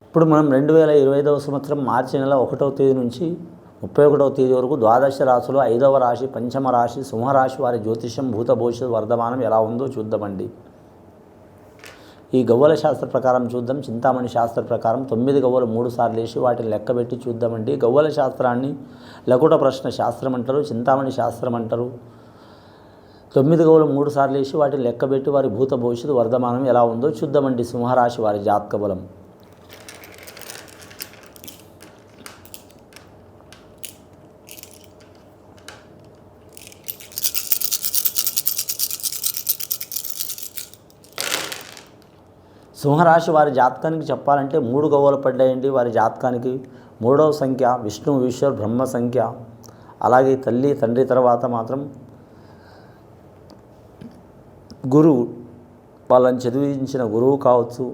ఇప్పుడు మనం 2025వ సంవత్సరం మార్చి నెల 1వ తేదీ నుంచి 31వ తేదీ వరకు ద్వాదశ రాశులు 5వ రాశి పంచమ రాశి సింహరాశి వారి జ్యోతిష్యం భూత భవిష్యత్ వర్ధమానం ఎలా ఉందో చూద్దామండి. ఈ గవ్వల శాస్త్ర ప్రకారం చూద్దాం. చింతామణి శాస్త్ర ప్రకారం 9 గవ్వలు 3 సార్లు వేసి వాటిని లెక్కబెట్టి చూద్దామండి. గవ్వల శాస్త్రాన్ని లకుట ప్రశ్న శాస్త్రం అంటారు, చింతామణి శాస్త్రం అంటారు. 9 గవ్వలు 3 సార్లు వేసి వాటిని లెక్కబెట్టి వారి భూత భవిష్యత్ వర్ధమానం ఎలా ఉందో చూద్దామండి. సింహరాశి వారి జాతక బలం. సింహరాశి వారి జాతకానికి చెప్పాలంటే 3 గవ్వలు పడ్డాయండి. వారి జాతకానికి 3వ సంఖ్య విష్ణు ఈశ్వర్ బ్రహ్మ సంఖ్య. అలాగే తల్లి తండ్రి తర్వాత మాత్రం గురువు, వాళ్ళని చదివించిన గురువు కావచ్చు,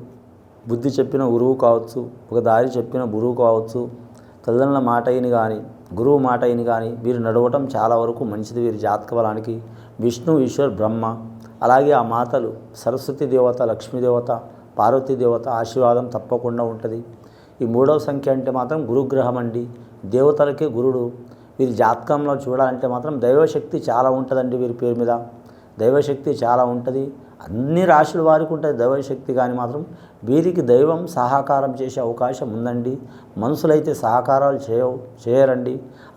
బుద్ధి చెప్పిన గురువు కావచ్చు, ఒక దారి చెప్పిన గురువు కావచ్చు, తల్లిదండ్రుల మాట అయిన కానీ గురువు మాట అయిన కానీ వీరు నడవటం చాలా వరకు మంచిది. వీరి జాతక బలానికి విష్ణు ఈశ్వర్ బ్రహ్మ, అలాగే ఆ మాతలు సరస్వతి దేవత, లక్ష్మీదేవత, పార్వతీ దేవత ఆశీర్వాదం తప్పకుండా ఉంటుంది. ఈ 3వ సంఖ్య అంటే మాత్రం గురుగ్రహం అండి, దేవతలకే గురుడు. వీరి జాతకంలో చూడాలంటే మాత్రం దైవశక్తి చాలా ఉంటుందండి. వీరి పేరు మీద దైవశక్తి చాలా ఉంటుంది. అన్ని రాశుల వారికి ఉంటుంది దైవశక్తి, కానీ మాత్రం వీరికి దైవం సహకారం చేసే అవకాశం ఉందండి. మనుషులైతే సహకారాలు చేయరండి,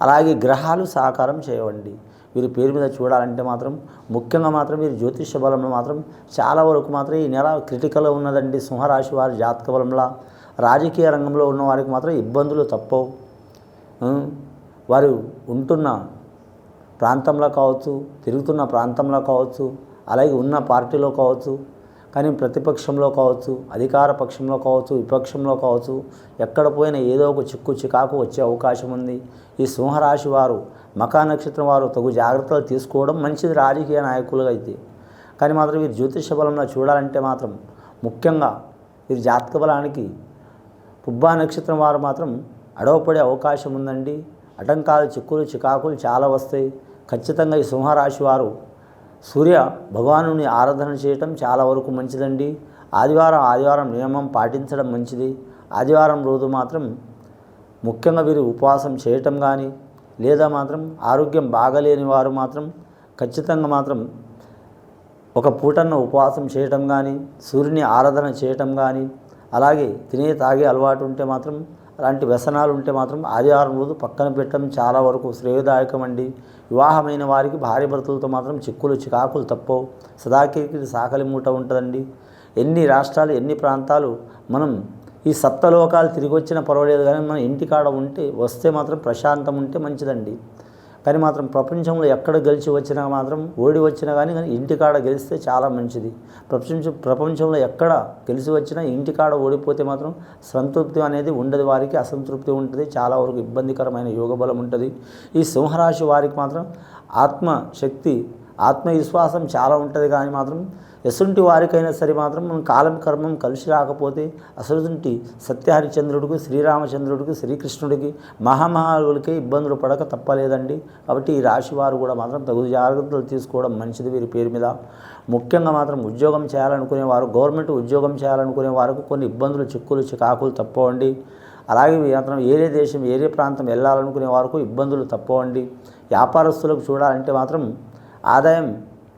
అలాగే గ్రహాలు సహకారం చేయవండి. వీరి పేరు మీద చూడాలంటే మాత్రం ముఖ్యంగా మాత్రం వీరి జ్యోతిష బలంలో మాత్రం చాలా వరకు మాత్రం ఈ నెల క్రిటికల్గా ఉన్నదండి. సింహరాశి వారి జాతక బలంలో రాజకీయ రంగంలో ఉన్న వారికి మాత్రం ఇబ్బందులు తప్పవు. వారు ఉంటున్న ప్రాంతంలో కావచ్చు, తిరుగుతున్న ప్రాంతంలో కావచ్చు, అలాగే ఉన్న పార్టీలో కావచ్చు, కానీ ప్రతిపక్షంలో కావచ్చు, అధికార పక్షంలో కావచ్చు, విపక్షంలో కావచ్చు, ఎక్కడ పోయినా ఏదో ఒక చికాకు వచ్చే అవకాశం ఉంది. ఈ సింహరాశి వారు మకా నక్షత్రం వారు తగు జాగ్రత్తలు తీసుకోవడం మంచిది రాజకీయ నాయకులుగా అయితే. కానీ మాత్రం వీరి జ్యోతిష బలంలో చూడాలంటే మాత్రం ముఖ్యంగా వీరి జాతక బలానికి పుబ్బా నక్షత్రం వారు మాత్రం అడవపడే అవకాశం ఉందండి. ఆటంకాలు, చికాకులు చాలా వస్తాయి. ఖచ్చితంగా ఈ సింహరాశి వారు సూర్య భగవానుని ఆరాధన చేయటం చాలా వరకు మంచిదండి. ఆదివారం నియమం పాటించడం మంచిది. ఆదివారం రోజు మాత్రం ముఖ్యంగా వీరు ఉపవాసం చేయటం కానీ, లేదా మాత్రం ఆరోగ్యం బాగలేని వారు మాత్రం ఖచ్చితంగా మాత్రం ఒక పూటన్న ఉపవాసం చేయటం కానీ, సూర్యుని ఆరాధన చేయటం కానీ, అలాగే తినే తాగే అలవాటు ఉంటే మాత్రం, అలాంటి వ్యసనాలు ఉంటే మాత్రం ఆదివారం రోజు పక్కన పెట్టడం చాలా వరకు శ్రేయదాయకం అండి. వివాహమైన వారికి భార్య భర్తలతో మాత్రం చికాకులు తప్పవు. సదాకిరికి సాకలి మూట ఉంటుందండి. ఎన్ని రాష్ట్రాలు, ఎన్ని ప్రాంతాలు మనం ఈ సప్తలోకాలు తిరిగి వచ్చినా పర్వాలేదు, కానీ మన ఇంటికాడ వస్తే మాత్రం ప్రశాంతం ఉంటే మంచిదండి. కానీ మాత్రం ప్రపంచంలో ఎక్కడ గెలిచి వచ్చినా మాత్రం ఓడి వచ్చినా కానీ ఇంటికాడ గెలిస్తే చాలా మంచిది. ప్రపంచంలో ఎక్కడ గెలిచి వచ్చినా ఇంటికాడ ఓడిపోతే మాత్రం సంతృప్తి అనేది ఉండదు, వారికి అసంతృప్తి ఉంటుంది, చాలా వరకు ఇబ్బందికరమైన యోగబలం ఉంటుంది. ఈ సింహరాశి వారికి మాత్రం ఆత్మశక్తి, ఆత్మవిశ్వాసం చాలా ఉంటుంది. కానీ మాత్రం ఎసుంటి వారికైనా సరే మాత్రం మనం కాలం కర్మం కలిసి రాకపోతే అసలుంటి సత్యహరిచంద్రుడికి, శ్రీరామచంద్రుడికి, శ్రీకృష్ణుడికి, మహామహాలులకే ఇబ్బందులు పడక తప్పలేదండి. కాబట్టి ఈ రాశి వారు కూడా మాత్రం తగు జాగ్రత్తలు తీసుకోవడం మంచిది. వీరి పేరు మీద ముఖ్యంగా మాత్రం ఉద్యోగం చేయాలనుకునేవారు, గవర్నమెంట్ ఉద్యోగం చేయాలనుకునే వారికి కొన్ని ఇబ్బందులు, చికాకులు తప్పవండి. అలాగే మాత్రం ఏరే దేశం, ఏరే ప్రాంతం వెళ్ళాలనుకునే వారికి ఇబ్బందులు తప్పవండి. వ్యాపారస్తులకు చూడాలంటే మాత్రం ఆదాయం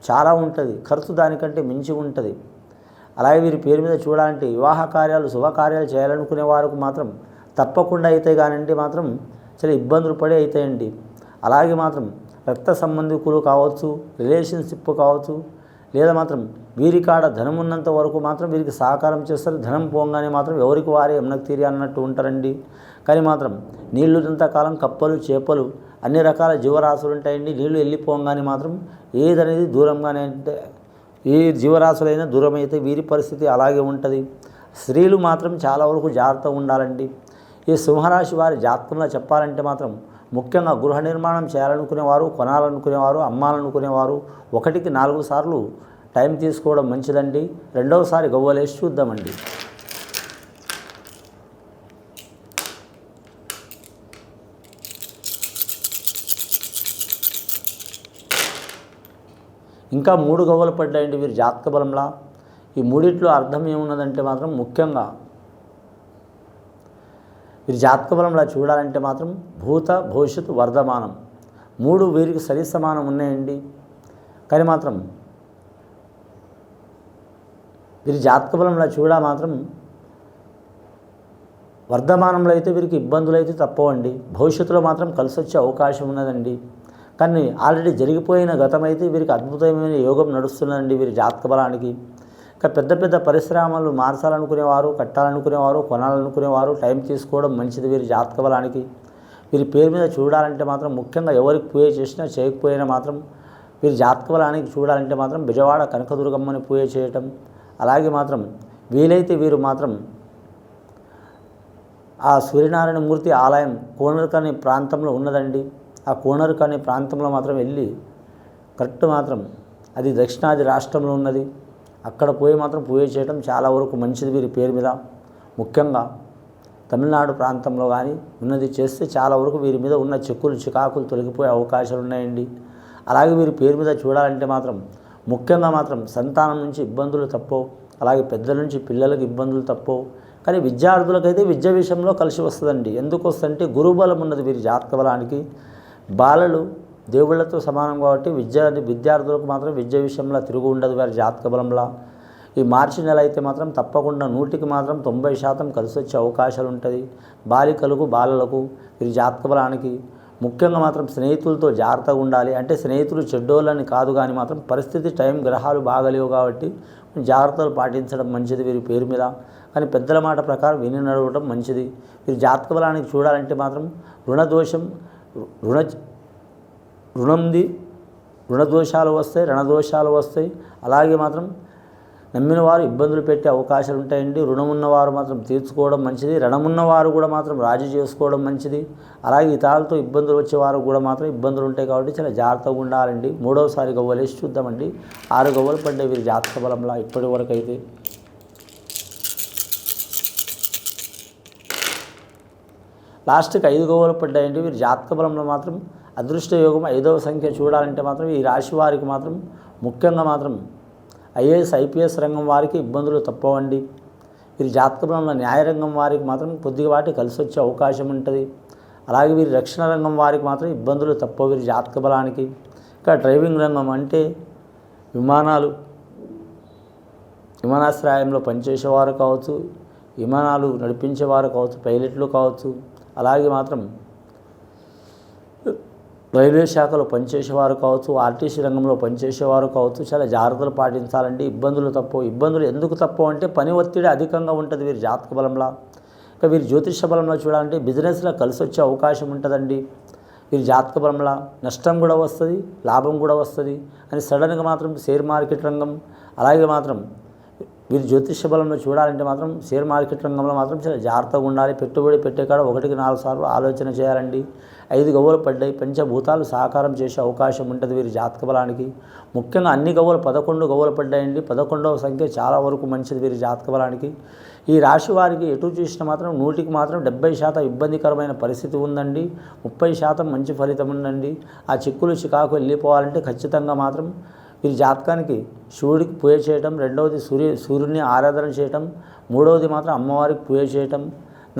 చాలా ఉంటుంది, ఖర్చు దానికంటే మించి ఉంటుంది. అలాగే వీరి పేరు మీద చూడాలంటే వివాహ కార్యాలు, శుభకార్యాలు చేయాలనుకునే వారికి మాత్రం తప్పకుండా అవుతాయి, కానండి మాత్రం చాలా ఇబ్బందులు పడే అవుతాయండి. అలాగే మాత్రం రక్త సంబంధికులు కావచ్చు, రిలేషన్షిప్ కావచ్చు, లేదా మాత్రం వీరి కాడ ధనం ఉన్నంత వరకు మాత్రం వీరికి సహకారం చేస్తారు. ధనం పోగానే మాత్రం ఎవరికి వారే ఎమ్నకు తీరి అన్నట్టు ఉంటారండి. కానీ మాత్రం నీళ్ళున్నంతకాలం కప్పలు, చేపలు, అన్ని రకాల జీవరాశులు ఉంటాయండి. నీళ్లు వెళ్ళిపోగానే మాత్రం ఏదనేది దూరంగానే అంటే ఏ జీవరాశులైనా దూరం అయితే వీరి పరిస్థితి అలాగే ఉంటుంది. స్త్రీలు మాత్రం చాలా వరకు జాగ్రత్తగా ఉండాలండి. ఈ సింహరాశి వారి జాతకంలో చెప్పాలంటే మాత్రం ముఖ్యంగా గృహ నిర్మాణం చేయాలనుకునేవారు, కొనాలనుకునేవారు, అమ్మాలనుకునేవారు 1కి 4 సార్లు టైం తీసుకోవడం మంచిదండి. రెండవసారి గవ్వలేసి చూద్దామండి. ఇంకా 3 గవ్వలు పడ్డాయండి వీరి జాతక బలంలా. ఈ మూడిట్లో అర్థం ఏమున్నదంటే మాత్రం ముఖ్యంగా వీరి జాతక బలంలా చూడాలంటే మాత్రం భూత భవిష్యత్తు వర్ధమానం 3 వీరికి సరి సమానం ఉన్నాయండి. కానీ మాత్రం వీరి జాతక బలంలా చూడా మాత్రం వర్ధమానంలో అయితే వీరికి ఇబ్బందులు అయితే తప్పవండి. భవిష్యత్తులో మాత్రం కలిసి వచ్చే అవకాశం ఉన్నదండి. కానీ ఆల్రెడీ జరిగిపోయిన గతం అయితే వీరికి అద్భుతమైన యోగం నడుస్తున్నదండి వీరి జాతక బలానికి. ఇంకా పెద్ద పెద్ద పరిశ్రమలు మార్చాలనుకునేవారు, కట్టాలనుకునేవారు, కొనాలనుకునేవారు టైం తీసుకోవడం మంచిది వీరి జాతక బలానికి. వీరి పేరు మీద చూడాలంటే మాత్రం ముఖ్యంగా ఎవరికి పూజ చేసినా చేయకపోయినా మాత్రం వీరి జాతక బలానికి చూడాలంటే మాత్రం బిజవాడ కనకదుర్గమ్మని పూజ చేయటం, అలాగే మాత్రం వీలైతే వీరు మాత్రం ఆ సూర్యనారాయణ మూర్తి ఆలయం కోనర్క్ అనే ప్రాంతంలో ఉన్నదండి. ఆ కోనర్క్ అనే ప్రాంతంలో మాత్రం వెళ్ళి కరెక్ట్ మాత్రం అది దక్షిణాది రాష్ట్రంలో ఉన్నది. అక్కడ పోయి మాత్రం పూజ చేయడం చాలా వరకు మంచిది వీరి పేరు మీద. ముఖ్యంగా తమిళనాడు ప్రాంతంలో కానీ ఉన్నది చేస్తే చాలా వరకు వీరి మీద ఉన్న చిక్కులు చికాకులు తొలగిపోయే అవకాశాలు ఉన్నాయండి. అలాగే వీరి పేరు మీద చూడాలంటే మాత్రం ముఖ్యంగా మాత్రం సంతానం నుంచి ఇబ్బందులు తప్పవు, అలాగే పెద్దల నుంచి పిల్లలకు ఇబ్బందులు తప్పవు. కానీ విద్యార్థులకైతే విద్య విషయంలో కలిసి వస్తుందండి. ఎందుకు వస్తుందంటే గురుబలం ఉన్నది వీరి జాతక బలానికి. బాలలు దేవుళ్లతో సమానం కాబట్టి విద్యార్థులకు మాత్రం విద్య విషయంలో తిరుగు ఉండదు వారి జాతక బలంలా. ఈ మార్చి నెల అయితే మాత్రం తప్పకుండా 100కి మాత్రం 90% కలిసి వచ్చే అవకాశాలు ఉంటుంది బాలికలకు బాలలకు. వీరి జాతక బలానికి ముఖ్యంగా మాత్రం స్నేహితులతో జాగ్రత్తగా ఉండాలి. అంటే స్నేహితులు చెడ్డోళ్ళని కాదు, కానీ మాత్రం పరిస్థితి టైం గ్రహాలు బాగలేవు కాబట్టి జాగ్రత్తలు పాటించడం మంచిది వీరి పేరు మీద. కానీ పెద్దల మాట ప్రకారం విని నడవడం మంచిది. వీరి జాతక బలానికి చూడాలంటే మాత్రం రుణదోషం రుణదోషాలు వస్తాయి, రణదోషాలు వస్తాయి. అలాగే మాత్రం నమ్మిన వారు ఇబ్బందులు పెట్టే అవకాశాలు ఉంటాయండి. రుణం ఉన్నవారు మాత్రం తీర్చుకోవడం మంచిది, రణమున్నవారు కూడా మాత్రం రాజీ చేసుకోవడం మంచిది. అలాగే ఇతరులతో ఇబ్బందులు వచ్చేవారు కూడా మాత్రం ఇబ్బందులు ఉంటాయి కాబట్టి చాలా జాగ్రత్తగా ఉండాలండి. 3వసారి గవ్వలు వేసి చూద్దామండి. 6 గవ్వలు పడ్డాయి వీరి జాతక బలంలో ఇప్పటి వరకు అయితే. లాస్ట్కి 5 గవ్వలు పడ్డాయండి వీరి జాతక బలంలో మాత్రం. అదృష్ట యోగం 5వ సంఖ్య చూడాలంటే మాత్రం ఈ రాశి వారికి మాత్రం ముఖ్యంగా మాత్రం ఐఏఎస్ ఐపీఎస్ రంగం వారికి ఇబ్బందులు తప్పవండి. వీరి జాతక బలంలో న్యాయరంగం వారికి మాత్రం కొద్దిగా కలిసి వచ్చే అవకాశం ఉంటుంది. అలాగే వీరి రక్షణ రంగం వారికి మాత్రం ఇబ్బందులు తప్పవు వీరి జాతక బలానికి. ఇంకా డ్రైవింగ్ రంగం అంటే విమానాశ్రయంలో పనిచేసేవారు కావచ్చు, విమానాలు నడిపించేవారు కావచ్చు, పైలట్లు కావచ్చు, అలాగే మాత్రం రైల్వే శాఖలో పనిచేసేవారు కావచ్చు, ఆర్టీసీ రంగంలో పనిచేసేవారు కావచ్చు, చాలా జాగ్రత్తలు పాటించాలండి. ఇబ్బందులు తప్పవు. ఇబ్బందులు ఎందుకు తప్పవు అంటే పని ఒత్తిడి అధికంగా ఉంటుంది వీరి జాతక బలంలో. ఇంకా వీరి జ్యోతిష బలంలో చూడాలంటే బిజినెస్లో కలిసి వచ్చే అవకాశం ఉంటుందండి. వీరి జాతక బలంలో నష్టం కూడా వస్తుంది, లాభం కూడా వస్తుంది. అని సడన్గా మాత్రం షేర్ మార్కెట్ రంగం, అలాగే మాత్రం వీరి జ్యోతిష బలంలో చూడాలంటే మాత్రం షేర్ మార్కెట్ రంగంలో మాత్రం చాలా జాగ్రత్తగా ఉండాలి. పెట్టుబడి పెట్టే కాడ 1కి 4 సార్లు ఆలోచన చేయాలండి. 5 గవ్వలు పడ్డాయి. పంచభూతాలు సహకారం చేసే అవకాశం ఉంటుంది వీరి జాతక బలానికి. ముఖ్యంగా అన్ని గవ్వలు 11 గవ్వలు పడ్డాయండి. 11వ సంఖ్య చాలా వరకు మంచిది వీరి జాతక బలానికి. ఈ రాశి వారికి ఎటు చూసినా మాత్రం 100కి మాత్రం 70% ఇబ్బందికరమైన పరిస్థితి ఉందండి. 30% మంచి ఫలితం ఉందండి. ఆ చిక్కులు చికాకు వెళ్ళిపోవాలంటే ఖచ్చితంగా మాత్రం వీరి జాతకానికి శివుడికి పూజ చేయటం, 2వది సూర్యుడిని ఆరాధన చేయటం, 3వది మాత్రం అమ్మవారికి పూజ చేయటం,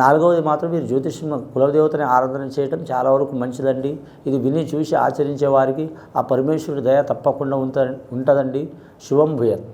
4వది మాత్రం వీరి జ్యోతిష్యం కులదేవతని ఆరాధన చేయటం చాలా వరకు మంచిదండి. ఇది విని చూసి ఆచరించే వారికి ఆ పరమేశ్వరుడి దయ తప్పకుండా ఉంటుందండి. శుభం భూయాత్.